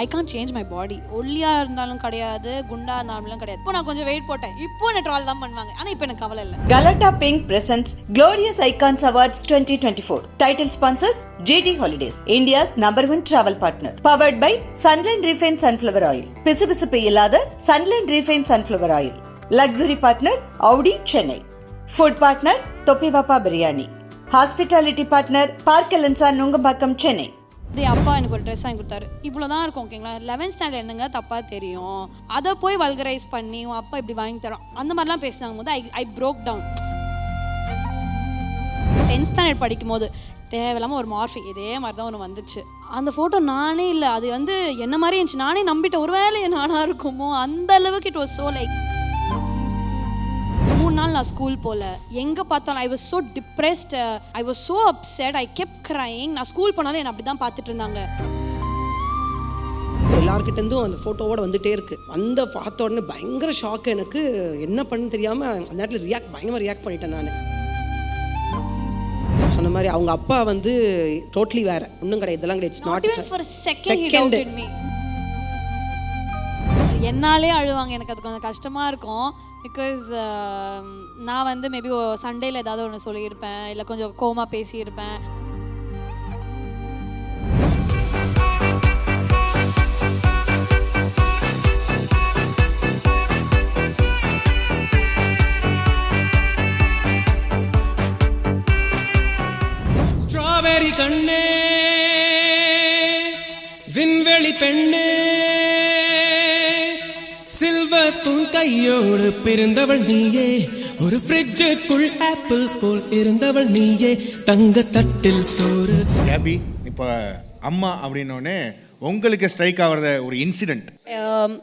I can't change my body. ஒல்லியாக இருந்தாலும் கிடையாது, குண்டாக இருந்தாலும் கிடையாது. இப்போ நான் கொஞ்சம் வெயிட் போட்டேன், இப்போ என்ன ட்ரால் தான் பண்ணுவாங்க. ஆனால் இப்போ எனக்கு கவலை இல்லை. Galata Pink presents Glorious Icons Awards 2024. Title sponsors GT Holidays, India's #1 travel partner. Powered by Sunland Refined Sunflower Oil. பிசுபிசுப்பு இல்லாத Sunland Refined Sunflower Oil. Luxury partner Audi Chennai. Food partner Toppivappa Biryani. Hospitality partner Park Alansa Nungambakkam Chennai. அப்பா எனக்கு ஒரு dress வாங்கி கொடுத்தாரு, இவ்வளோ தான் இருக்கும் ஓகேங்களா. 11th ஸ்டாண்டர்ட் என்னங்க தப்பாக தெரியும், அதை போய் வல்கரைஸ் பண்ணி அப்பா இப்படி வாங்கி தரோம் அந்த மாதிரிலாம் பேசினாங்க போது I broke down. 10th standard படிக்கும் போது தேவையில்லாமல் ஒரு மார்ஃபி இதே மாதிரி தான் ஒன்று வந்துச்சு. அந்த ஃபோட்டோ நானே இல்லை, அது வந்து என்ன மாதிரி இருந்துச்சு. நானே நம்பிட்டேன் ஒரு வேலை நானாக இருக்குமோ, அந்த அளவுக்கு இட் வாஸ் ஸோ லைக். 3 நாள் நான் ஸ்கூல் போகல, எங்கே பார்த்தாலும் I was so depressed, I was so upset, I kept crying. நான் ஸ்கூல் போனாலும் என்னை அப்படி தான் பார்த்துட்டு இருந்தாங்க. எல்லார்கிட்டேருந்தும் அந்த ஃபோட்டோவோட வந்துகிட்டே இருக்குது. அந்த பார்த்த உடனே பயங்கர ஷாக்கு. எனக்கு என்ன பண்ணு தெரியாமல் அந்த நேரத்தில் பயங்கரமாக ரியாக்ட் பண்ணிட்டேன். நான் சொன்ன மாதிரி அவங்க அப்பா வந்து டோட்டலி வேற, ஒன்றும் கிடையாது, இதெல்லாம் கிடையாது. It's not even for a second he doubted me. என்னாலே அழுவாங்க, எனக்கு அது கொஞ்சம் கஷ்டமாக இருக்கும். பிகாஸ் நான் வந்து மேபி சண்டேல ஏதாவது ஒன்று சொல்லியிருப்பேன், இல்லை கொஞ்சம் கோமா பேசியிருப்பேன். ஸ்ட்ராபெரி கண்ணே, விண்வெளி பெண்ணே, சில்வர் ஸ்பூன் கையோடு பிறந்தவள் நீயே, ஒரு ஃப்ரிட்ஜுக்குள் ஆப்பிள் போல் இருந்தவள் நீயே, தங்க தட்டில் சோறு. கேபி, இப்போ அம்மா அப்படின்னோடனே உங்களுக்கு ஸ்ட்ரைக் ஆகிற ஒரு இன்சிடென்ட்?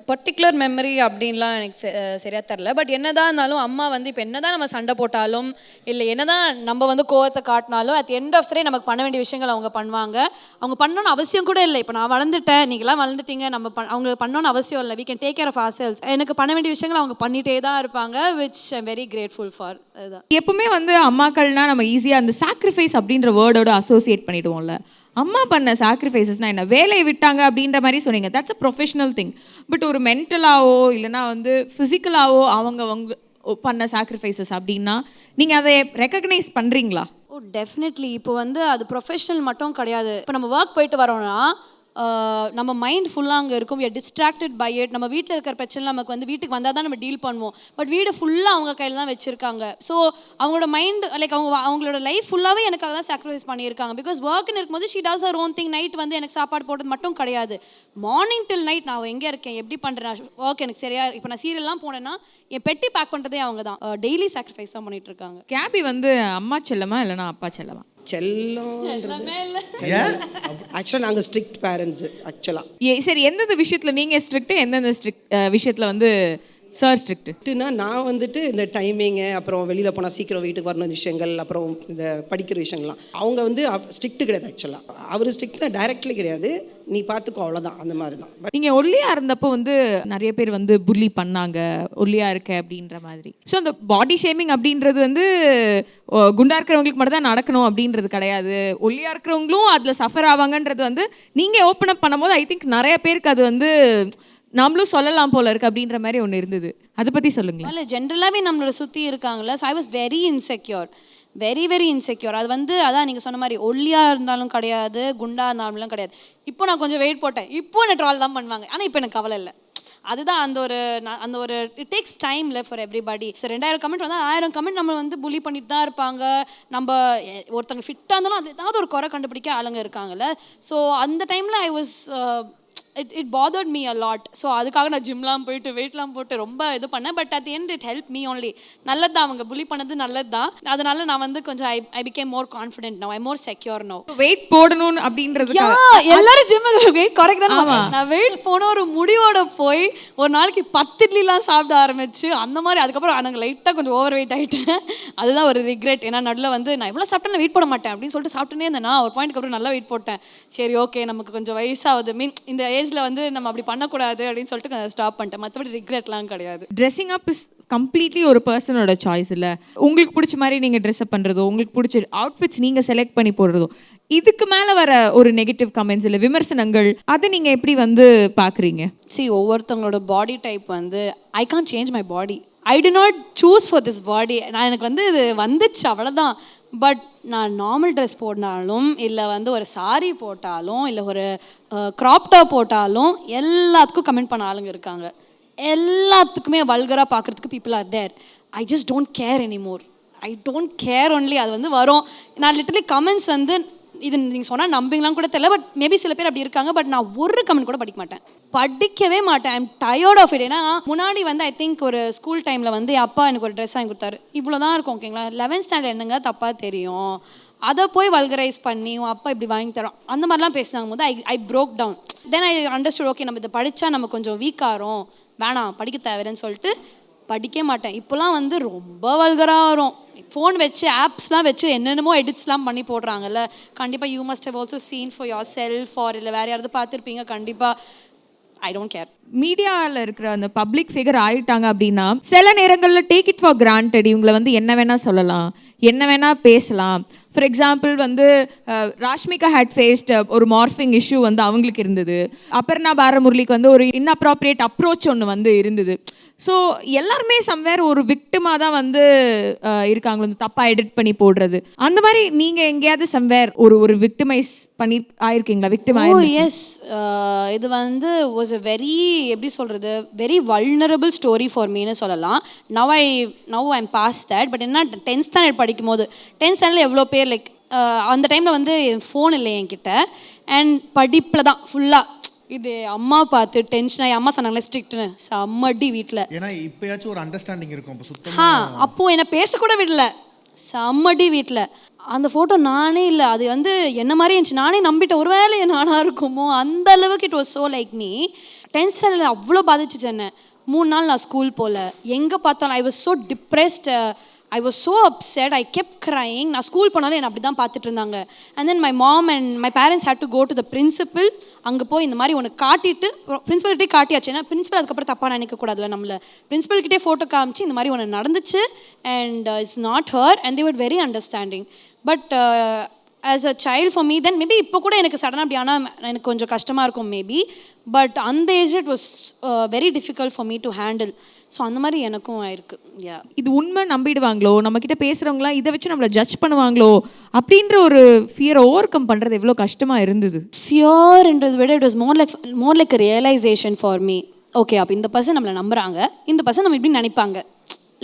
பர்டிகுலர் மெமரி அப்படின்லாம் எனக்கு சரியாக தெரில. பட் என்னதான் இருந்தாலும் அம்மா வந்து இப்போ என்னதான் நம்ம சண்டை போட்டாலும், இல்லை என்னதான் நம்ம வந்து கோவத்தை காட்டினாலும், அட் எண்ட் ஆஃப் த டே நமக்கு பண்ண வேண்டிய விஷயங்கள் அவங்க பண்ணுவாங்க. அவங்க பண்ணணும்னு அவசியம் கூட இல்லை. இப்போ நான் வளர்ந்துட்டேன், நீங்களாம் வளர்ந்துட்டீங்க, நம்ம அவங்க பண்ணணும்னு அவசியம் இல்லை. we can take care of ourselves. எனக்கு பண்ண வேண்டிய விஷயங்கள் அவங்க பண்ணிகிட்டே தான் இருப்பாங்க, which I'm very grateful for. அதுதான் எப்பவுமே வந்து அம்மாக்கள்னா நம்ம ஈஸியாக அந்த சாக்ரிஃபைஸ் அப்படின்ற வேர்டோட அசோசியேட் பண்ணிடுவோம்ல. அம்மா பண்ண சாக்ரிஃபைசஸ்னால் என்ன, வேலையை விட்டாங்க அப்படின்ற மாதிரி சொன்னீங்க, that's a professional thing. But ஒரு மென்டலாவோ இல்லைனா வந்து ஃபிசிக்கலாவோ அவங்க பண்ண சாக்ரிஃபைசஸ் அப்படின்னா நீங்கள் அதை ரெக்கக்னைஸ் பண்ணுறீங்களா? Oh definitely. இப்போ வந்து அது ப்ரொஃபஷனல் மட்டும் கிடையாது. இப்போ நம்ம ஒர்க் போயிட்டு வரோம்னா நம்ம மைண்ட் ஃபுல்லாக அங்கே இருக்கும், we are distracted by it. நம்ம வீட்டில் இருக்கிற பிரச்சனை நமக்கு வந்து வீட்டுக்கு வந்தால் தான் நம்ம டீல் பண்ணுவோம். பட் வீடு ஃபுல்லாக அவங்க கையில் தான் வச்சுருக்காங்க. ஸோ அவங்களோட மைண்ட் லைக் அவங்களோட லைஃப் ஃபுல்லாகவே எனக்காக தான் சாக்ரிஃபைஸ் பண்ணியிருக்காங்க. பிகாஸ் ஒர்க்குன்னு இருக்கும்போது she does her own thing. Night வந்து எனக்கு சாப்பாடு போடுறது மட்டும் கிடையாது, மார்னிங் டில் நைட் நான் எங்கே இருக்கேன், எப்படி பண்ணுறேன், ஒர்க் எனக்கு சரியா. இப்போ நான் சீரியல்லாம் போனேன்னா என் பெட்டி பேக் பண்ணுறதே அவங்க தான். டெய்லி சாக்ரிஃபைஸ் தான் பண்ணிட்டு இருக்காங்க. கேபி வந்து அம்மா செல்லமா இல்லைனா அப்பா செல்லமா? ஆக்சுவலாக நாங்கள் ஸ்ட்ரிக்ட் பேரண்ட்ஸு ஆக்சுவலாக. சரி, எந்தெந்த விஷயத்தில் நீங்கள் ஸ்ட்ரிக்ட்டு, எந்தெந்த விஷயத்தில் வந்து சார் ஸ்ட்ரிக்ட்டுனா? நான் வந்துட்டு இந்த டைமிங்கு, அப்புறம் வெளியில் போனால் சீக்கிரம் வீட்டுக்கு வரணும் விஷயங்கள், அப்புறம் இந்த படிக்கிற விஷயங்கள்லாம் அவங்க வந்து ஸ்ட்ரிக்ட்டு கிடையாது. ஆக்சுவலாக அவர் ஸ்ட்ரிக்ட்னா டைரக்ட்லி கிடையாது, நீ பார்த்துக்கோ அவ்வளோதான், அந்த மாதிரி தான். பட் நீங்கள் ஒல்லியாக இருந்தப்போ வந்து நிறைய பேர் வந்து புல்லி பண்ணாங்க, ஒல்லியாக இருக்க அப்படின்ற மாதிரி. ஸோ அந்த பாடி ஷேமிங் அப்படின்றது வந்து குண்டா இருக்கிறவங்களுக்கு மட்டும் தான் நடக்கணும் அப்படின்றது கிடையாது. ஒல்லியாக இருக்கிறவங்களும் அதில் சஃபர் ஆவாங்கன்றது வந்து நீங்கள் ஓப்பன் அப் பண்ணும்போது ஐ திங்க் நிறைய பேருக்கு அது வந்து நம்மளும் சொல்லலாம் போல இருக்கு அப்படின்ற மாதிரி ஒன்று இருந்தது. அதை பற்றி சொல்லுங்களேன். இல்லை ஜென்ரலாகவே நம்மளோட சுற்றி இருக்காங்களே. So I was very insecure, very insecure. அது வந்து அதான் நீங்கள் சொன்ன மாதிரி ஒல்லியாக இருந்தாலும் கிடையாது, குண்டாக இருந்தாலும் கிடையாது. இப்போ நான் கொஞ்சம் வெயிட் போட்டேன், இப்போ என்ன ட்ரால் தான் பண்ணுவாங்க. ஆனால் இப்போ எனக்கு கவலை இல்லை. அதுதான் அந்த ஒரு இட் டேக்ஸ் டைம்ல ஃபார் எவ்ரிபடி. ஸோ 2000 கமெண்ட் வந்தால் 1000 கமெண்ட் நம்ம வந்து புலி பண்ணிட்டு தான் இருப்பாங்க. நம்ம ஒருத்தங்க ஃபிட்டாக இருந்தாலும் அது ஏதாவது ஒரு குறை கண்டுபிடிக்க ஆளுங்க இருக்காங்கல்ல. ஸோ அந்த டைமில் I was it bothered me a lot. So அதுக்காக நான் ஜிம்லாம் போயிட்டு வெயிட்லாம் போட்டு ரொம்ப இது பண்ணேன். But at the end it helped me only. நல்லது தான், அவங்க புலி பண்ணது நல்லது தான். அதனால நான் வந்து கொஞ்சம் I became more confident now. I'm more secure now. Weight போடணும் அப்படின்றது எல்லாரும் ஜிம்மில் வெயிட் குறைக்க தானே. நான் வெயிட் போன ஒரு முடிவோட போய் ஒரு நாளைக்கு 10 இட்லிலாம் சாப்பிட ஆரம்பிச்சு அந்த மாதிரி. அதுக்கப்புறம் எனக்கு லைட்டாக கொஞ்சம் ஓவர் வெயிட் ஆகிட்டேன். அதுதான் ஒரு ரிக்ரெட். ஏன்னா நடுவில் வந்து நான் எவ்வளோ சாப்பிட்டேன் வெயிட் போட மாட்டேன் அப்படின்னு சொல்லிட்டு சாப்பிட்டுனே இருந்தேன். ஒரு பாயிண்ட்க்கு அப்புறம் நல்லா வெயிட் போட்டேன். சரி ஓகே, நமக்கு கொஞ்சம் வயசாகுது, இந்த ஏஜில் வந்து நம்ம அப்படி பண்ணக்கூடாது அப்படின்னு சொல்லிட்டு ஸ்டாப் பண்ணிட்டேன். மற்றபடி ரிக்ரெட்லாம் கிடையாது. ட்ரெஸ்ஸிங் அப் இஸ் கம்ப்ளீட்லி ஒரு பர்சனோட சாய்ஸ் இல்லை. உங்களுக்கு பிடிச்ச மாதிரி நீங்கள் ட்ரெஸ்அப் பண்ணுறதோ, உங்களுக்கு பிடிச்ச அவுட்ஃபிட்ஸ் நீங்கள் செலக்ட் பண்ணி போடுறதோ, இதுக்கு மேல வர ஒரு நெகட்டிவ் கமெண்ட்ஸ் இல்லை விமர்சனங்கள் அதை நீங்க எப்படி வந்து பாக்குறீங்க? ஒவ்வொருத்தவங்களோட பாடி டைப் வந்து I can't change my body. I to not choose for this body. எனக்கு வந்து இது வந்துச்சு அவ்வளோதான். பட் நான் நார்மல் ட்ரெஸ் போட்டாலும் இல்லை வந்து ஒரு சாரீ போட்டாலும் இல்லை ஒரு க்ராப் டாப் போட்டாலும் எல்லாத்துக்கும் கமெண்ட் பண்ண ஆளுங்க இருக்காங்க. எல்லாத்துக்குமே வல்கராக பார்க்குறதுக்கு people are there. I just don't care anymore. I don't care only. அது வந்து வரும். நான் லிட்டரலி கமெண்ட்ஸ் வந்து இது நீங்கள் சொன்னால் நம்பிங்கலாம் கூட தெரியல. பட் மேபி சில பேர் அப்படி இருக்காங்க. பட் நான் ஒரு கமெண்ட் கூட படிக்கவே மாட்டேன். I am tired of it. ஏன்னா முன்னாடி வந்து ஐ திங்க் ஒரு ஸ்கூல் டைமில் வந்து என் அப்பா எனக்கு ஒரு ட்ரெஸ் வாங்கி கொடுத்தாரு. இவ்வளோ தான் இருக்கும், ஓகேங்களா. 11th ஸ்டாண்டர்ட் என்னங்க தப்பாக தெரியும். அதை போய் வல்கரைஸ் பண்ணி உன் அப்பா இப்படி வாங்கி தரோம் அந்த மாதிரிலாம் பேசினாங்க போது I broke down. Then I understood, okay நம்ம இதை படித்தா நம்ம கொஞ்சம் வீக் ஆகிறோம், வேணாம் படிக்க தேவைன்னு சொல்லிட்டு படிக்க மாட்டேன். இப்போலாம் வந்து ரொம்ப வல்கராக வரும். ஃபோன் வச்சு ஆப்ஸ்லாம் வச்சு என்னென்னமோ எடிட்ஸ்லாம் பண்ணி போடுறாங்கல்ல. கண்டிப்பாக you must have also seen for yourself or இல்லை வேறு யாராவது பார்த்துருப்பீங்க. கண்டிப்பாக ஐ டோன்ட் கேர். மீடியாவில் இருக்கிற அந்த பப்ளிக் ஃபிகர் ஆயிட்டாங்க அப்படின்னா சில நேரங்களில் டேக் இட் ஃபார் கிராண்டட். இவங்களை வந்து என்ன வேணால் சொல்லலாம், என்ன வேணால் பேசலாம். ஃபார் எக்ஸாம்பிள் வந்து ராஷ்மிகா ஹேட் ஃபேஸ்ட் ஒரு மார்ஃபிங் இஷ்யூ வந்து அவங்களுக்கு இருந்தது. அபர்ணா பாலமுரளிக்கு வந்து ஒரு இன்அப்ராப்ரியேட் அப்ரோச் ஒன்று வந்து இருந்தது. ஸோ எல்லாருமே சம்வேர் ஒரு விக்டிமாக தான் வந்து இருக்காங்க, வந்து தப்பாக எடிட் பண்ணி போடுறது. அந்த மாதிரி நீங்கள் எங்கேயாவது சம்வேர் ஒரு விக்டிமைஸ் பண்ணி ஆயிருக்கீங்களா? Victim S. இது வந்து வாஸ் அ வெரி எப்படி சொல்கிறது வெரி வல்னரபிள் ஸ்டோரி ஃபார் மீன்னு சொல்லலாம். Now I'm past that. But என்ன 10th ஸ்டாண்டர்ட் படிக்கும் போது 10th ஸ்டாண்டர்டில் எவ்வளோ பேர் லைக் அந்த டைமில் வந்து ஃபோன் இல்லை என்கிட்ட. அண்ட் படிப்பில் தான் ஃபுல்லாக. இது அம்மா பார்த்து டென்ஷன் ஆகி அம்மா சொன்னாங்களே ஸ்ட்ரிக்ட்னு செம்மடி வீட்டில். ஏன்னா இப்போயாச்சும் ஒரு அண்டர்ஸ்டாண்டிங் இருக்கும். அப்போ சுத்தமாக அப்போது என்னை பேசக்கூட விடல. செம்மடி வீட்டில். அந்த ஃபோட்டோ நானே இல்லை, அது வந்து என்ன மாதிரி இருந்துச்சு. நானே நம்பிட்டேன் ஒரு வேளை நானாக இருக்குமோ. அந்த அளவுக்கு it was so like me. 10th ஸ்டாண்டர்டில் அவ்வளோ பாதிச்சிச்சு என்ன. 3 நாள் நான் ஸ்கூல் போகல. எங்கே பார்த்தாலும் I was so depressed. I was so upset. I kept crying. நான் ஸ்கூல் போனாலும் என்னை அப்படி தான் பார்த்துட்டு இருந்தாங்க. And then my mom and my parents had to go to the principal. அங்கே போய் இந்த மாதிரி ஒன்று காட்டிட்டு பிரின்சிபல்கிட்டே காட்டியாச்சு. ஏன்னா பிரின்சிபல் அதுக்கப்புறம் தப்பாக நினைக்கக்கூடாதுல நம்மளை. பிரின்சிபல்கிட்டே ஃபோட்டோ காமிச்சு இந்த மாதிரி ஒன்று நடந்துச்சு and it's not her and they were very understanding. But as a child for me then maybe இப்போ கூட எனக்கு சடனாக அப்படி ஆனால் எனக்கு கொஞ்சம் கஷ்டமாக இருக்கும் மேபி. பட் அந்த age it was very difficult for me to handle. So அந்த மாதிரி எனக்கும் ஆயிருக்கு. இது உண்மை நம்பிடுவாங்களோ, நம்மக்கிட்ட பேசுகிறவங்களாம் இதை வச்சு நம்மளை ஜட்ஜ் பண்ணுவாங்களோ அப்படின்ற ஒரு ஃபியரை ஓவர் கம் பண்ணுறது எவ்வளோ கஷ்டமாக இருந்தது? ஃபியர்ன்றதை விட it was more like realisation for me. Okay, அப்போ இந்த பர்சன் நம்மளை நம்புகிறாங்க, இந்த பர்சன் நம்ம இப்படி நினைப்பாங்க.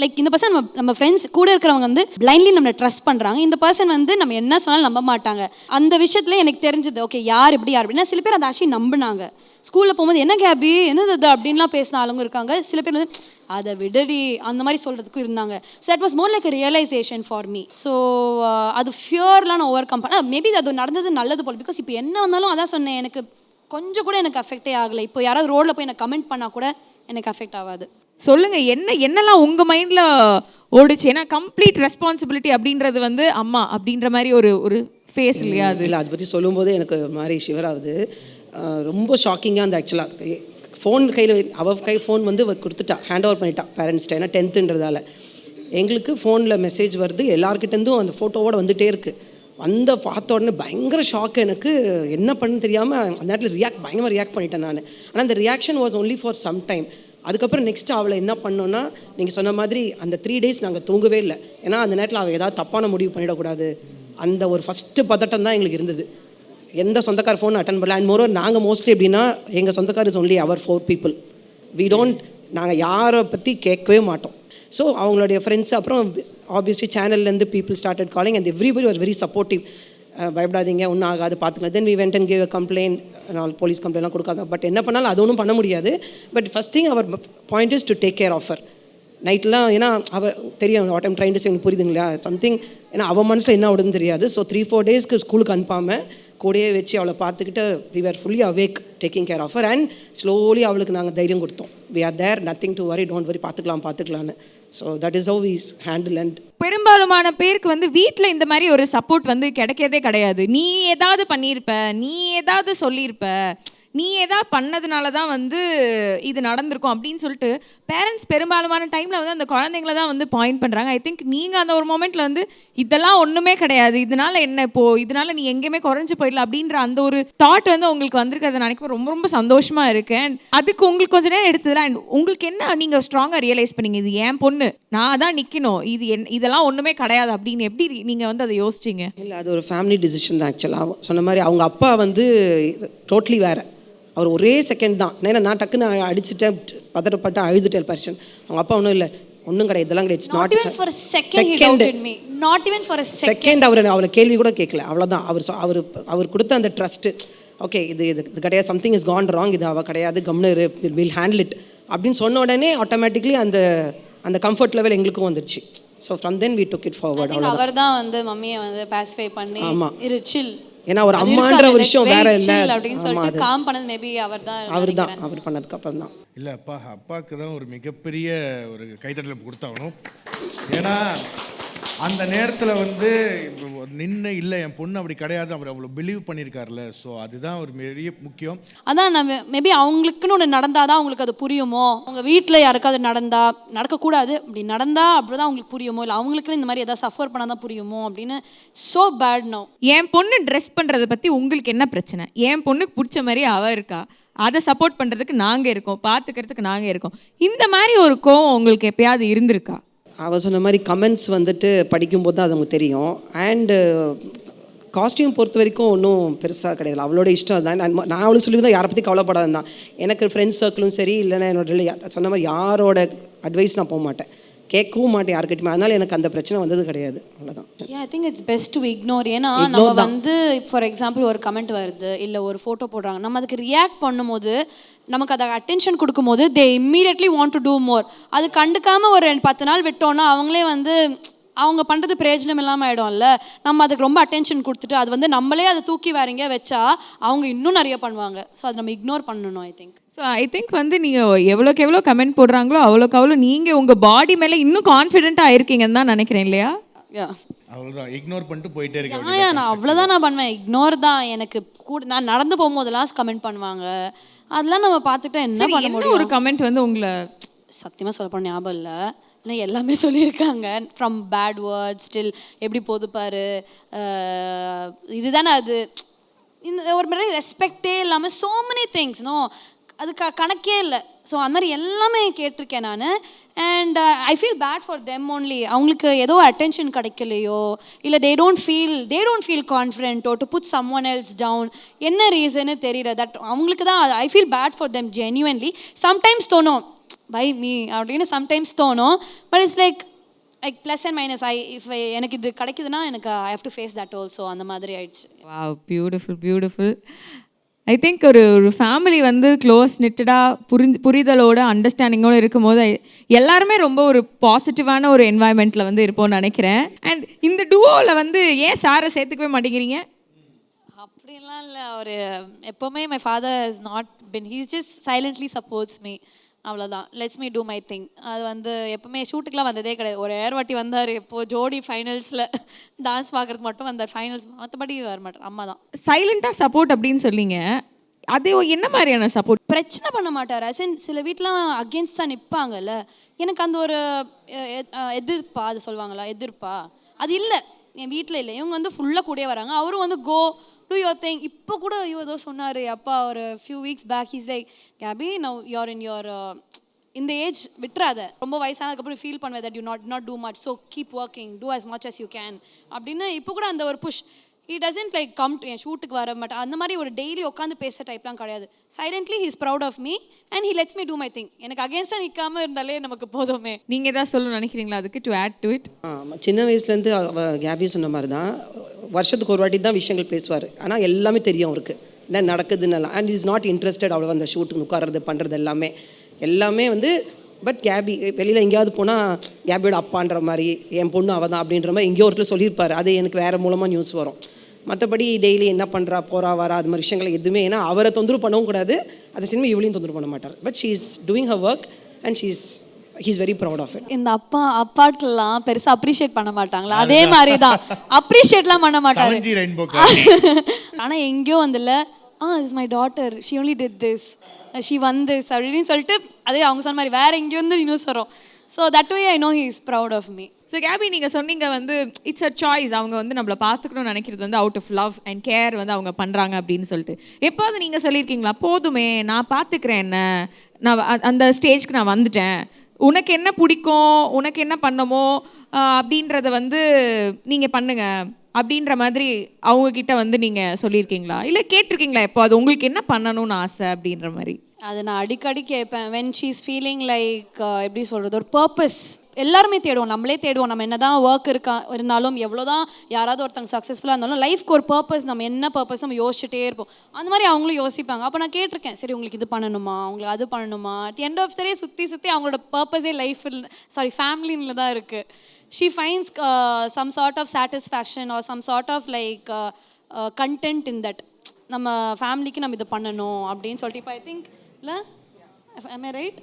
லைக் இந்த பர்சன் நம்ம ஃப்ரெண்ட்ஸ் கூட இருக்கிறவங்க வந்து பிளைண்ட்லி நம்மளை ட்ரஸ்ட் பண்ணுறாங்க. இந்த பர்சன் வந்து நம்ம என்ன சொன்னாலும் நம்ப மாட்டாங்க. அந்த விஷயத்தில் எனக்கு தெரிஞ்சது ஓகே யார் எப்படி அப்படின்னா சில பேர் அதை ஆக்சுவலி நம்பினாங்க. ஸ்கூலில் போகும்போது என்ன கேபி என்னது அது அப்படின்லாம் பேசின ஆளுங்க இருக்காங்க. சில பேர் வந்து அதை விடடி அந்த மாதிரி சொல்கிறதுக்கும் இருந்தாங்க. So that was more like a realisation for me. So அது ஃபியர்லாம் நான் ஓவர் கம் பண்ண மேபி அது நடந்தது நல்லது போல். பிகாஸ் இப்போ என்ன வந்தாலும் அதான் சொன்னேன், எனக்கு கொஞ்சம் கூட எனக்கு அஃபெக்டே ஆகலை. இப்போ யாராவது ரோடில் போய் எனக்கு கமெண்ட் பண்ணால் கூட எனக்கு அஃபெக்ட் ஆகாது. சொல்லுங்கள், என்னெல்லாம் உங்கள் மைண்டில் ஓடிச்சு? ஏன்னா கம்ப்ளீட் ரெஸ்பான்சிபிலிட்டி அப்படின்றது வந்து அம்மா அப்படின்ற மாதிரி ஒரு ஃபேஸ் இல்லையா? அது இல்லை, அதை பற்றி சொல்லும்போது எனக்கு மாதிரி ஷிவர் ஆகுது. ரொம்ப ஷாக்கிங்காக அந்த ஆக்சுவலாக ஃபோன் கையில் ஃபோன் வந்து கொடுத்துட்டா, ஹேண்ட் ஓவர் பண்ணிட்டா பேரண்ட்ஸ்கிட்ட. ஏன்னா 10th எங்களுக்கு ஃபோனில் மெசேஜ் வருது, எல்லாருக்கிட்டேருந்தும் அந்த ஃபோட்டோவோடு வந்துகிட்டே இருக்குது. பார்த்த உடனே பயங்கர ஷாக். எனக்கு என்ன பண்ணு தெரியாமல் அந்த நேரத்தில் பயங்கரமாக ரியாக்ட் பண்ணிட்டேன் நான். ஆனால் அந்த reaction was only for some time. அதுக்கப்புறம் நெக்ஸ்ட்டு அவளை என்ன பண்ணோன்னா நீங்கள் சொன்ன மாதிரி அந்த 3 days நாங்கள் தூங்கவே இல்லை. ஏன்னா அந்த நேரத்தில் அவள் ஏதாவது தப்பான முடிவு பண்ணிடக்கூடாது. அந்த ஒரு ஃபஸ்ட்டு பதட்டம் தான் எங்களுக்கு இருந்தது. எந்த சொந்தக்கார ஃபோன் அட்டன் பண்ணல. அண்ட் மோரோவர் நாங்கள் மோஸ்ட்லி எப்படின்னா எங்கள் சொந்தக்கார் இஸ் ஒன்லி அவர் 4 people. நாங்கள் யாரை பற்றி கேட்கவே மாட்டோம். ஸோ அவங்களுடைய ஃப்ரெண்ட்ஸ் அப்புறம் ஆப்வியஸ்லி சேனல்லேருந்து people started calling and everybody was very supportive. பயப்படாதீங்க, ஒன்றும் ஆகாது, பார்த்துக்கலாம். Then we went and gave a complaint. Police கம்ப்ளைண்ட்லாம் கொடுக்காங்க. பட் என்ன பண்ணாலும் அது ஒன்றும் பண்ண முடியாது. But first thing our point is to take care of her. நைட்லாம் ஏன்னா அவள் தெரியும் what I'm trying to say, எனக்கு புரியுதுங்களா சம்திங். ஏன்னா அவள் மனசில் என்ன ஓடுதுன்னு தெரியாது. ஸோ 3-4 daysக்கு ஸ்கூலுக்கு அனுப்பாமல் கூடயே வச்சு அவளை பார்த்துக்கிட்டு we are fully awake taking care of her. And slowly அவளுக்கு நாங்கள் தைரியம் கொடுத்தோம். We are there, nothing to worry, don't worry, பார்த்துக்கலான்னு. So that is how we handle. And பெரும்பாலுமான பேருக்கு வந்து வீட்டில் இந்த மாதிரி ஒரு சப்போர்ட் வந்து கிடைக்கிறதே கிடையாது. நீ ஏதாவது பண்ணியிருப்ப, நீ ஏதாவது சொல்லியிருப்ப, நீ ஏதா பண்ணதுனால தான் வந்து இது நடந்திருக்கும் அப்படின்னு சொல்லிட்டு பேரண்ட்ஸ் பெரும்பாலுமான டைமில் வந்து அந்த குழந்தைங்கள தான் வந்து பாயிண்ட் பண்ணுறாங்க. ஐ திங்க் நீங்கள் அந்த ஒரு மொமெண்ட்டில் வந்து இதெல்லாம் ஒன்றுமே கிடையாது, இதனால என்ன இப்போது, இதனால நீ எங்கேயுமே குறைஞ்சு போயிடல அப்படின்ற அந்த ஒரு தாட் வந்து உங்களுக்கு வந்திருக்கிறத நினைக்க ரொம்ப ரொம்ப சந்தோஷமாக இருக்கு. அண்ட் அதுக்கு உங்களுக்கு கொஞ்ச நேரம் எடுத்ததில்ல. அண்ட் உங்களுக்கு என்ன நீங்கள் ஸ்ட்ராங்காக ரியலைஸ் பண்ணீங்க, இது என் பொண்ணு, நான் தான் நிற்கணும், இதெல்லாம் ஒன்றுமே கிடையாது அப்படின்னு எப்படி நீங்கள் வந்து அதை யோசிச்சிங்க? இல்லை, அது ஒரு ஃபேமிலி டிசிஷன் தான் ஆக்சுவலாக. சொன்ன மாதிரி அவங்க அப்பா வந்து டோட்டலி வேறு. அவர் ஒரே செகண்ட் தான், ஏன்னா நான் டக்குன்னு அடிச்சுட்டேன், பதட்டப்பட்டு அழுதுட்டேன் பர்ஷன். அவங்க அப்பா ஒன்றும் இல்லை, ஒன்றும் கிடையாது, இதெல்லாம் கிடையாது, it's not even for a second he doubted me, not even for a second. அவரை கேள்வி கூட கேட்கல, அவ்வளோதான். அவர் கொடுத்த அந்த ட்ரஸ்ட்டு, ஓகே இது கிடையாது, சம்திங் இஸ் கான் ராங், இது அவள் கிடையாது, கம்னர் வில் ஹேண்டில் இட் அப்படின்னு சொன்ன உடனே ஆட்டோமேட்டிக்லி அந்த கம்ஃபர்ட் லெவல் எங்களுக்கும் வந்துருச்சு. So from then we took it forward. அவர் தான் வந்து மம்மியை வந்து பாசிஃபை பண்ணி இரு சில், ஏன்னா ஒரு அம்மான்ற ஒரு விஷயம் வேற இல்லை அப்படின்னு சொல்லிட்டு காம் பண்ணது மேபி அவர் பண்ணதுக்கு அப்புறம் தான். இல்லை அப்பாவுக்கு தான் ஒரு மிகப்பெரிய ஒரு கைத்தட்டல் கொடுத்தாகணும். ஏன்னா அந்த நேரத்தில் வந்து நின்று இல்லை என் பொண்ணு அப்படி கிடையாது, அவர் அவ்வளோ பிலீவ் பண்ணியிருக்காருல்ல. ஸோ அதுதான் ஒரு பெரிய முக்கியம். அதான் நம்ம மேபி அவங்களுக்குன்னு ஒன்று நடந்தாதான் அவங்களுக்கு அது புரியுமோ, அவங்க வீட்டில் யாருக்காவது நடக்கக்கூடாது, அப்படி நடந்தா அப்படிதான் அவங்களுக்கு புரியுமோ, இல்லை அவங்களுக்குன்னு இந்த மாதிரி எதாவது சஃபர் பண்ணாதான் புரியுமோ அப்படின்னு. So bad no. என் பொண்ணு ட்ரெஸ் பண்ணுறதை பற்றி உங்களுக்கு என்ன பிரச்சனை? என் பொண்ணுக்கு பிடிச்ச மாதிரி அவள் இருக்கா, அதை சப்போர்ட் பண்ணுறதுக்கு நாங்கள் இருக்கோம், பார்த்துக்கிறதுக்கு நாங்கள் இருக்கோம். இந்த மாதிரி ஒரு கோவம் உங்களுக்கு எப்பயாவது இருந்திருக்கா? அவள் சொன்ன மாதிரி கமெண்ட்ஸ் வந்துட்டு படிக்கும்போது தான் அது நமக்கு தெரியும். அண்டு காஸ்டியூம் பொறுத்த வரைக்கும் ஒன்றும் பெருசாக கிடையாது, அவளோட இஷ்டம் தான். நான் அவளுக்கு சொல்லி தான் யாரை பற்றி கவலைப்படாது தான். எனக்கு ஃப்ரெண்ட்ஸ் சர்க்கிளும் சரி, இல்லைன்னா என்னோட சொன்ன மாதிரி யாரோட அட்வைஸ் நான் போக மாட்டேன், கேட்கவும் மாட்டேன் யாருக்கிட்டையுமே. அதனால் எனக்கு அந்த பிரச்சனை வந்தது கிடையாது, அவ்வளோதான். I think it's best to ignore. ஏன்னா நம்ம வந்து ஃபார் எக்ஸாம்பிள் ஒரு கமெண்ட் வருது, இல்லை ஒரு ஃபோட்டோ போடுறாங்க, நம்ம அதுக்கு ரியாக்ட் பண்ணும்போது, நமக்கு அதை அட்டென்ஷன் கொடுக்கும்போது they immediately want to do more. அது கண்டுக்காமல் ஒரு 10 நாள் விட்டோன்னா அவங்களே வந்து அவங்க பண்ணுறது பிரயோஜனம் இல்லாமல் ஆகிடும்ல. நம்ம அதுக்கு ரொம்ப அட்டென்ஷன் கொடுத்துட்டு அது வந்து நம்மளே அதை தூக்கி வேற எங்கேயா வச்சா அவங்க இன்னும் நிறைய பண்ணுவாங்க. ஸோ அதை நம்ம இக்னோர் பண்ணணும். ஐ திங்க் வந்து நீங்கள் எவ்வளோக்கு எவ்வளோ கமெண்ட் போடுறாங்களோ அவ்வளோக்கு அவ்வளோ நீங்கள் உங்கள் பாடி மேலே இன்னும் கான்ஃபிடென்ட்டாக இருக்கீங்கன்னு தான் நினைக்கிறேன், இல்லையா? அவ்வளோதான், இக்னோர் பண்ணிட்டு போயிட்டே இருக்கேன். நான் அவ்வளோதான் நான் பண்ணுவேன், இக்னோர் தான். எனக்கு கூட நான் நடந்து போகும்போதெல்லாம் கமெண்ட் பண்ணுவாங்க, அதெல்லாம் நம்ம பார்த்துட்டா என்ன பண்ண முடியும்? ஒரு கமெண்ட் வந்து உங்களை சத்தியமாக சொல்ல போன ஞாபகம் இல்லை, ஏன்னா எல்லாமே சொல்லியிருக்காங்க. ஃப்ரம் பேட் வேர்ட்ஸ் ஸ்டில் எப்படி போது பாரு, இதுதானே அது, இந்த ஒரு மாதிரி ரெஸ்பெக்டே இல்லாமல் சோ மெனி திங்ஸ் நோ, அது கணக்கே இல்லை. ஸோ அந்த மாதிரி எல்லாமே கேட்டிருக்கேன் நான். And I feel bad for them only. அவங்களுக்கு ஏதோ அட்டென்ஷன் கிடைக்கலையோ, இல்லை தே டோன்ட் ஃபீல் கான்ஃபிடென்ட்டோ to put someone else down, என்ன ரீசன்னு தெரியல. தட் அவங்களுக்கு தான் I feel bad for them genuinely. Sometimes தோணும் பை மீ அப்படின்னு, சம்டைம்ஸ் தோணும். But it's like plus and minus. எனக்கு இது கிடைக்குதுன்னா எனக்கு I have to face that also, அந்த மாதிரி ஆயிடுச்சு. Wow, beautiful. ஐ திங்க் ஒரு ஃபேமிலி வந்து க்ளோஸ் நிட்டடாக புரிதலோட அண்டர்ஸ்டாண்டிங்கோடு இருக்கும்போது எல்லாருமே ரொம்ப ஒரு பாசிட்டிவான ஒரு என்வாயன்மெண்ட்டில் வந்து இருப்போம்னு நினைக்கிறேன். அண்ட் இந்த டூவோவில் வந்து ஏன் சாரை சேர்த்துக்கவே மாட்டேங்கிறீங்க? அப்படிலாம் இல்லை, அவர் எப்போவுமே my father is not been, he just silently supports me, அவ்வளோதான். Lets me do my thing. அது வந்து எப்பவுமே ஷூட்டுக்கெலாம் வந்ததே கிடையாது. ஒரு ஏர்வாட்டி வந்தார், எப்போது ஜோடி ஃபைனல்ஸில் டான்ஸ் பார்க்குறதுக்கு மட்டும் வந்தார் ஃபைனல்ஸ், மற்றபடி வர மாட்டார். அம்மா தான் சைலண்ட்டாக சப்போர்ட் அப்படின்னு சொல்லிங்க, அது என்ன மாதிரியான சப்போர்ட்? பிரச்சனை பண்ண மாட்டார். அசின் சில வீட்டிலாம் அகேன்ஸ்டாக நிற்பாங்கல்ல, எனக்கு அந்த ஒரு எதிர்ப்பா, அது சொல்லுவாங்களா எதிர்ப்பா, அது இல்லை என் வீட்டில் இல்லை. இவங்க வந்து ஃபுல்லாக கூடயே வராங்க, அவரும் வந்து கோ do your thing. இப்போ கூட ஏதோ சொன்னார் அப்பா ஒரு few weeks back, he's like Gabby, now you're in your இந்த ஏஜ் விட்டுறாத, ரொம்ப வயசானதுக்கப்புறம் ஃபீல் பண்ணுவேன் that you not do much, so keep working, do as much as you can அப்படின்னு. இப்போ கூட அந்த ஒரு push. he doesn't like come to என் ஷூட்டுக்கு வர மாட்டேன், அந்த மாதிரி ஒரு டெய்லி உட்காந்து பேச டைப்லாம் கிடையாது. Silently he is proud of me and he lets me do my thing. எனக்கு அகேன்ஸ்டாக நிற்காமல் இருந்தாலே நமக்கு போதுமே. நீங்கள் எதாவது சொல்லணும்னு நினைக்கிறீங்களா அதுக்கு, டு ஆட் டு இட்? சின்ன வயசுலேருந்து கேபி சொன்ன மாதிரி தான், வருஷத்துக்கு ஒரு வாட்டி தான் விஷயங்கள் பேசுவார். ஆனால் எல்லாமே தெரியும் அவருக்கு என்ன நடக்குதுன்னெல்லாம். அண்ட் இஸ் நாட் இன்ட்ரெஸ்டட் அவ்வளோ அந்த ஷூட்டுக்கு உட்கார்றது பண்ணுறது எல்லாமே வந்து. பட் கேபி வெளியில் எங்கேயாவது போனால் கேபியோட அப்பான்ற மாதிரி, என் பொண்ணு அவள் தான் அப்படின்ற மாதிரி எங்கேயோ ஒருத்தர் சொல்லியிருப்பார். அது எனக்கு வேறு மூலமாக நியூஸ் வரும். மற்றபடி டெய்லி என்ன பண்ணுறா போகிறா வரா அது மாதிரி விஷயங்கள் எதுவுமே, ஏன்னா அவரை தொந்தரவு பண்ணவும் கூடாது, அது சினிமா இவளையும் தொந்தரவு பண்ண மாட்டார். But she is doing her work and he is very proud of it. இந்த அப்பாக்கெல்லாம் பெருசாக அப்ரிஷியேட் பண்ண மாட்டாங்களா, அதே மாதிரி தான் அப்ரிஷியேட்லாம் பண்ண மாட்டாரு. ஆனால் எங்கேயோ வந்துல is my daughter, she only did this, she won this அப்படின்னு சொல்லிட்டு அதே அவங்க சொன்ன மாதிரி வேற எங்கேருந்து நியூஸ் வரும். So that way I know he is proud of me. So KP, நீங்கள் சொன்னீங்க வந்து இட்ஸ் அ சாய்ஸ், அவங்க வந்து நம்மளை பார்த்துக்கணும்னு நினைக்கிறது வந்து out of love and care வந்து அவங்க பண்ணுறாங்க அப்படின்னு சொல்லிட்டு. எப்போது நீங்கள் சொல்லியிருக்கீங்களா, போதுமே நான் பார்த்துக்கிறேன், என்ன நான் அந்த ஸ்டேஜ்க்கு நான் வந்துட்டேன், உனக்கு என்ன பிடிக்கும், உனக்கு என்ன பண்ணமோ அப்படின்றத வந்து நீங்கள் பண்ணுங்க அப்படின்ற மாதிரி அவங்கக்கிட்ட வந்து நீங்கள் சொல்லியிருக்கீங்களா, இல்லை கேட்டிருக்கீங்களா எப்போ அது உங்களுக்கு என்ன பண்ணணும்னு ஆசை அப்படின்ற மாதிரி? அது நான் அடிக்கடி கேட்பேன். When she is feeling like எப்படி சொல்கிறது, ஒரு பர்பஸ் எல்லாருமே தேடுவோம், நம்மளே தேடுவோம். நம்ம என்ன தான் ஒர்க் இருந்தாலும், எவ்வளோ தான் யாராவது ஒருத்தங்க சக்ஸஸ்ஃபுல்லாக இருந்தாலும் லைஃப்க்கு ஒரு பர்பஸ், நம்ம என்ன பர்பஸ் நம்ம யோசிச்சுட்டே இருப்போம். அந்த மாதிரி அவங்களும் யோசிப்பாங்க. அப்போ நான் கேட்டிருக்கேன், சரி உங்களுக்கு இது பண்ணணுமா, உங்களுக்கு அது பண்ணணுமா, அட் எண்ட் ஆஃப் த டே சுற்றி அவங்களோட பர்பஸே லைஃப்பில் ஃபேமிலியில் தான் இருக்குது. She finds some sort of satisfaction or some sort of like content in that. நம்ம ஃபேமிலிக்கு நம்ம இது பண்ணணும் அப்படின்னு சொல்லிட்டு இப்போ ஐ திங்க் இல்லை, am I right?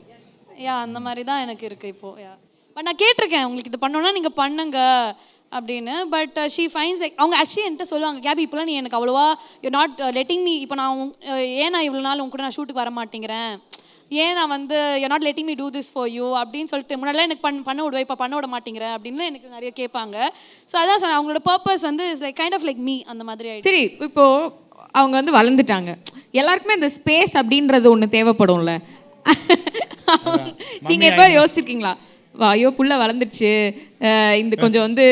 அந்த மாதிரி தான் எனக்கு இருக்குது இப்போது. பட் நான் கேட்டிருக்கேன், உங்களுக்கு இது பண்ணணும்னா நீங்கள் பண்ணுங்க அப்படின்னு. பட் ஷீ ஃபைன்ஸ் லைக் அவங்க ஆக்சுவலி என்கிட்ட சொல்லுவாங்க, கேபி இப்போலாம் நீ எனக்கு அவ்வளோவா யூ நாட் லெட்டிங் மீ, இப்போ நான் ஏன் நான் இவ்வளோ நாள் உங்க கூட நான் ஷூட்டுக்கு வர மாட்டேங்கிறேன், ஏன் நான் வந்து you not letting me do this for you அப்படின்னு சொல்லிட்டு முன்னாடிலாம் எனக்கு பண்ண விடுவேன், இப்போ பண்ண விட மாட்டேங்கிறேன் அப்படின்னு எனக்கு நிறைய கேட்பாங்க. ஸோ அதான் சொன்னேன், அவங்களோட பர்பஸ் வந்து is like kind of like me அந்த மாதிரி ஆகிடுச்சு. சரி, இப்போது அவங்க வந்து வளர்ந்துட்டாங்க, எல்லாருக்குமே இந்த ஸ்பேஸ் அப்படின்றது ஒன்று தேவைப்படும்ல. நீங்கள் எப்போ யோசிச்சிருக்கீங்களா, ஐயோ புள்ள வளர்ந்துடுச்சு, இந்த கொஞ்சம் வந்து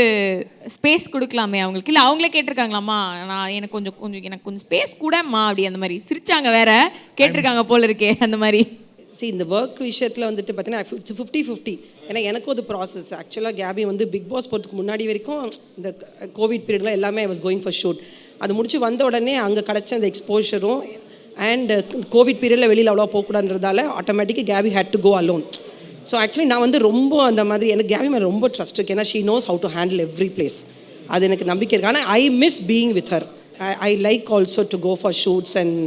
ஸ்பேஸ் கொடுக்கலாமே அவங்களுக்கு, இல்லை அவங்களே கேட்டிருக்காங்களாம்மா, நான் எனக்கு கொஞ்சம் ஸ்பேஸ் கூடம்மா அப்படி அந்த மாதிரி சிரிச்சாங்க, வேற கேட்டிருக்காங்க போல இருக்கே அந்த மாதிரி? இந்த ஒர்க் விஷயத்தில் வந்துட்டு பார்த்தீங்கன்னா 50-50. ஏன்னா எனக்கும் அது ப்ராசஸ். ஆக்சுவலாக கேபி வந்து பிக் பாஸ் போகிறதுக்கு முன்னாடி வரைக்கும் இந்த கோவிட் பீரியட்லாம் எல்லாமே I was going for shoot. அது முடிச்சு வந்த உடனே அங்கே கிடச்ச அந்த எக்ஸ்போஷரும் அண்ட் கோவிட் பீரியடில் வெளியில் அவ்வளோ போகக்கூடாதுன்றதால ஆட்டோமேட்டிக்காக KP had to go alone. So actually நான் வந்து ரொம்ப அந்த மாதிரி எனக்கு கேபி மேலே ரொம்ப ட்ரஸ்ட் இருக்குது. ஏன்னா she knows how to handle every place. அது எனக்கு நம்பிக்கை இருக்குது. ஆனால் I miss being with her. I like also to go for shoots and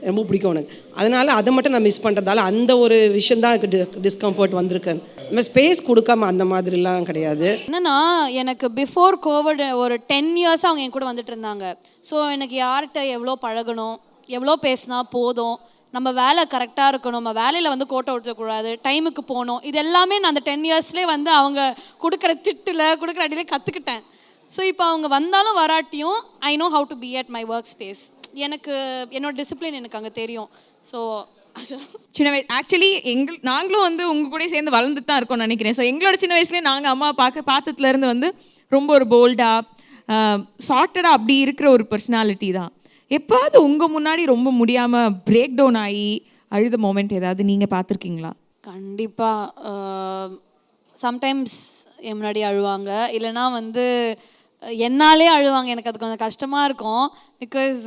ரொம்ப பிடிக்கும் எனக்கு. அதனால் அதை மட்டும் நான் மிஸ் பண்ணுறதால அந்த ஒரு விஷயம் தான் எனக்கு டிஸ்கம்ஃபர்ட் வந்திருக்கேன். நம்ம ஸ்பேஸ் கொடுக்காம அந்த மாதிரிலாம் கிடையாது. என்னன்னா எனக்கு பிஃபோர் கோவிட் ஒரு 10 இயர்ஸாக அவங்க என் கூட வந்துட்டு இருந்தாங்க. ஸோ எனக்கு யார்கிட்ட எவ்வளோ பழகணும், எவ்வளோ பேசினா போதும், நம்ம வேலை கரெக்டாக இருக்கணும், நம்ம வேலையில் வந்து கோட்டை விட்டுறக்கூடாது, டைமுக்கு போகணும், இது எல்லாமே நான் அந்த 10 இயர்ஸ்லேயே வந்து அவங்க கொடுக்குற திட்டில் கொடுக்குற அடியிலே கற்றுக்கிட்டேன். ஸோ இப்போ அவங்க வந்தாலும் வராட்டியும் I know how to be at my work space. எனக்கு என்னோட டிசிப்ளின் எனக்கு அங்கே தெரியும். ஸோ சின்ன வயசு ஆக்சுவலி நாங்களும் வந்து உங்கள் கூட சேர்ந்து வளர்ந்துட்டு தான் இருக்கோம்னு நினைக்கிறேன். ஸோ எங்களோட சின்ன வயசுலேயே நாங்கள் அம்மா பார்த்ததுலேருந்து வந்து ரொம்ப ஒரு போல்டாக சார்ட்டடாக அப்படி இருக்கிற ஒரு பர்சனாலிட்டி தான். எப்போது உங்கள் முன்னாடி ரொம்ப முடியாமல் பிரேக் டவுன் ஆகி அழுத மோமெண்ட் ஏதாவது நீங்கள் பார்த்துருக்கீங்களா? கண்டிப்பாக. சம்டைம்ஸ் என் முன்னாடி அழுவாங்க, இல்லைனா வந்து என்னாலே அழுவாங்க. எனக்கு அது கொஞ்சம் கஷ்டமாக இருக்கும். பிகாஸ்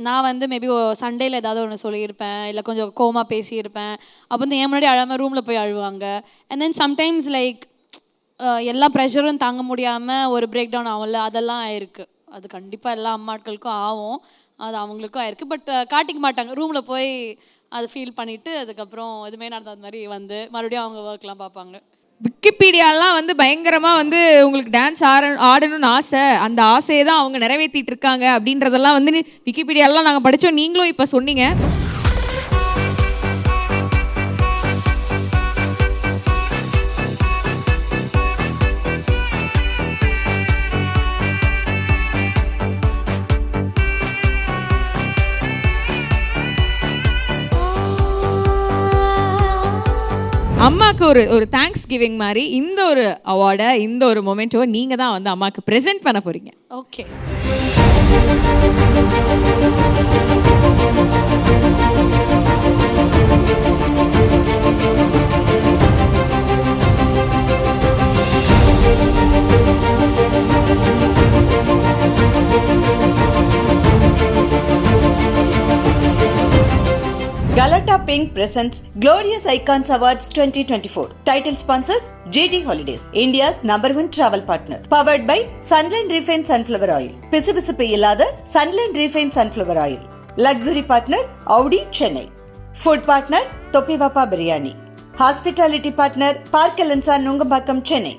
நான் வந்து மேபி சண்டேயில் ஏதாவது ஒன்று சொல்லியிருப்பேன், இல்லை கொஞ்சம் கோவமாக பேசியிருப்பேன். அப்போ வந்து என் முன்னாடி அழாமல் ரூமில் போய் அழுவாங்க. அண்ட் தென் சம்டைம்ஸ் லைக் எல்லா ப்ரெஷரும் தாங்க முடியாமல் ஒரு பிரேக் டவுன் ஆகும்ல, அதெல்லாம் ஆயிருக்கு. அது கண்டிப்பாக எல்லா அம்மாட்களுக்கும் ஆகும், அது அவங்களுக்கும் ஆயிருக்கு. பட் காட்டிக்க மாட்டாங்க, ரூமில் போய் அதை ஃபீல் பண்ணிவிட்டு அதுக்கப்புறம் எதுவுமே நடந்த மாதிரி வந்து மறுபடியும் அவங்க ஒர்க்லாம் பார்ப்பாங்க. விக்கிபீடியாலாம் வந்து பயங்கரமாக வந்து உங்களுக்கு டான்ஸ் ஆடணும்னு ஆசை, அந்த ஆசையை தான் அவங்க நிறைவேற்றிட்டு இருக்காங்க அப்படின்றதெல்லாம் வந்து விக்கிபீடியாலாம் நாங்கள் படித்தோம், நீங்களும் இப்போ சொன்னீங்க. அம்மாவுக்கு ஒரு தேங்க்ஸ் கிவிங் மாதிரி இந்த ஒரு அவார்டை, இந்த ஒரு மொமெண்ட்டோ நீங்கள் தான் வந்து அம்மாவுக்கு ப்ரெசென்ட் பண்ண போகிறீங்க. Okay. Galata Pink presents Glorious Icons Awards 2024. Title sponsors JD Holidays, India's #1 travel partner. Powered by Sunland Refined Sunflower Oil. பிசுபிசுப்பு இல்லாத Sunland Refined Sunflower Oil. Luxury partner Audi Chennai. Food partner Toppivappa Biryani. Hospitality partner Park Elansa Nungambakkam Chennai.